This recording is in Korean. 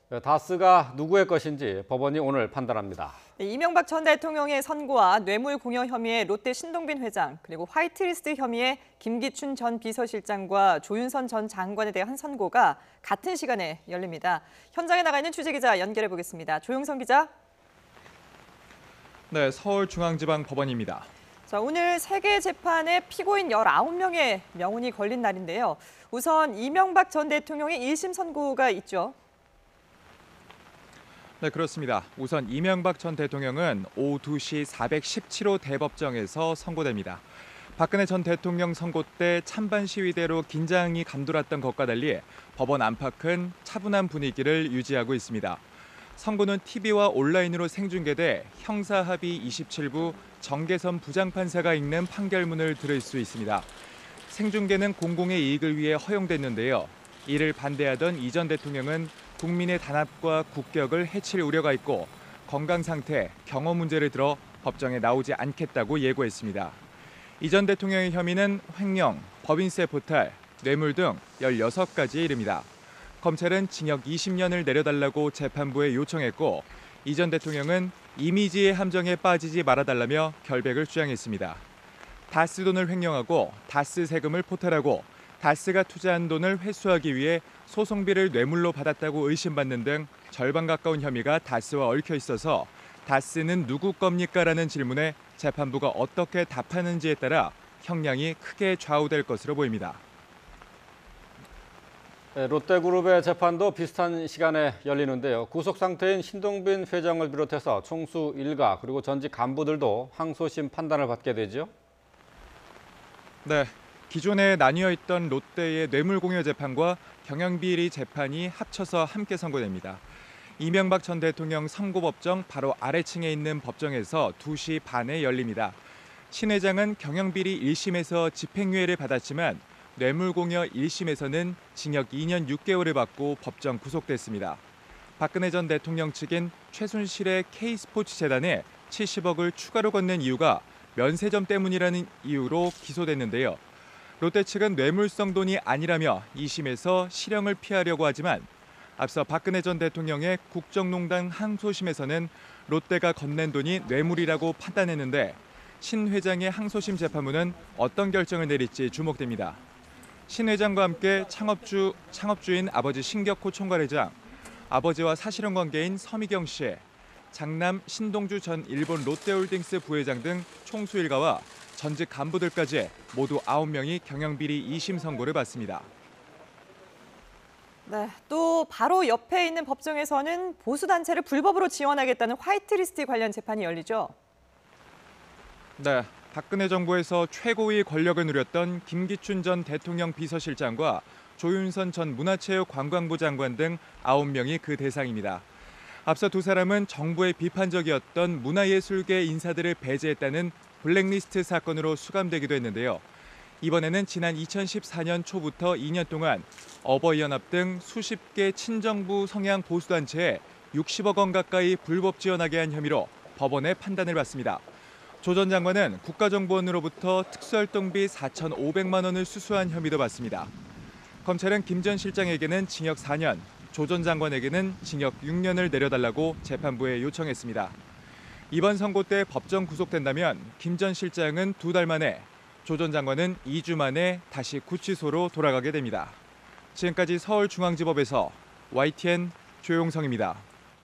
다스가 누구의 것인지 법원이 오늘 판단합니다. 이명박 전 대통령의 선고와 뇌물 공여 혐의의 롯데 신동빈 회장, 그리고 화이트리스트 혐의의 김기춘 전 비서실장과 조윤선 전 장관에 대한 선고가 같은 시간에 열립니다. 현장에 나가 있는 취재기자 연결해 보겠습니다. 조용선 기자. 네, 서울중앙지방법원입니다. 자, 오늘 세 개 재판에 피고인 19명의 명운이 걸린 날인데요. 우선 이명박 전 대통령의 1심 선고가 있죠. 네, 그렇습니다. 우선 이명박 전 대통령은 오후 2시 417호 대법정에서 선고됩니다. 박근혜 전 대통령 선고 때 찬반 시위대로 긴장이 감돌았던 것과 달리 법원 안팎은 차분한 분위기를 유지하고 있습니다. 선고는 TV와 온라인으로 생중계돼 형사합의 27부 정계선 부장판사가 읽는 판결문을 들을 수 있습니다. 생중계는 공공의 이익을 위해 허용됐는데요. 이를 반대하던 이 전 대통령은 국민의 단합과 국격을 해칠 우려가 있고 건강 상태, 경호 문제를 들어 법정에 나오지 않겠다고 예고했습니다. 이 전 대통령의 혐의는 횡령, 법인세 포탈, 뇌물 등 16가지에 이릅니다. 검찰은 징역 20년을 내려달라고 재판부에 요청했고 이 전 대통령은 이미지의 함정에 빠지지 말아달라며 결백을 주장했습니다. 다스 돈을 횡령하고 다스 세금을 포탈하고 다스가 투자한 돈을 회수하기 위해 소송비를 뇌물로 받았다고 의심받는 등 절반 가까운 혐의가 다스와 얽혀 있어서 다스는 누구 겁니까라는 질문에 재판부가 어떻게 답하는지에 따라 형량이 크게 좌우될 것으로 보입니다. 롯데그룹의 재판도 비슷한 시간에 열리는데요. 구속 상태인 신동빈 회장을 비롯해서 총수 일가 그리고 전직 간부들도 항소심 판단을 받게 되죠. 네, 기존에 나뉘어 있던 롯데의 뇌물공여 재판과 경영비리 재판이 합쳐서 함께 선고됩니다. 이명박 전 대통령 선고법정 바로 아래층에 있는 법정에서 2시 반에 열립니다. 신 회장은 경영비리 1심에서 집행유예를 받았지만 뇌물공여 1심에서는 징역 2년 6개월을 받고 법정 구속됐습니다. 박근혜 전 대통령 측인 최순실의 K스포츠재단에 70억을 추가로 건넨 이유가 면세점 때문이라는 이유로 기소됐는데요. 롯데 측은 뇌물성 돈이 아니라며 2심에서 실형을 피하려고 하지만 앞서 박근혜 전 대통령의 국정농단 항소심에서는 롯데가 건넨 돈이 뇌물이라고 판단했는데 신 회장의 항소심 재판부는 어떤 결정을 내릴지 주목됩니다. 신 회장과 함께 창업주인 아버지 신격호 총괄회장, 아버지와 사실혼 관계인 서미경 씨, 장남 신동주 전 일본 롯데홀딩스 부회장 등 총수 일가와 전직 간부들까지 모두 9명이 경영비리 2심 선고를 받습니다. 네, 또 바로 옆에 있는 법정에서는 보수단체를 불법으로 지원하겠다는 화이트리스트 관련 재판이 열리죠. 네, 박근혜 정부에서 최고의 권력을 누렸던 김기춘 전 대통령 비서실장과 조윤선 전 문화체육관광부 장관 등 9명이 그 대상입니다. 앞서 두 사람은 정부에 비판적이었던 문화예술계 인사들을 배제했다는 블랙리스트 사건으로 수감되기도 했는데요. 이번에는 지난 2014년 초부터 2년 동안 어버이연합 등 수십 개 친정부 성향 보수단체에 60억 원 가까이 불법 지원하게 한 혐의로 법원의 판단을 받습니다. 조 전 장관은 국가정보원으로부터 특수활동비 4,500만 원을 수수한 혐의도 받습니다. 검찰은 김 전 실장에게는 징역 4년, 조 전 장관에게는 징역 6년을 내려달라고 재판부에 요청했습니다. 이번 선고 때 법정 구속된다면 김 전 실장은 2달 만에, 조 전 장관은 2주 만에 다시 구치소로 돌아가게 됩니다. 지금까지 서울중앙지법에서 YTN 조용성입니다.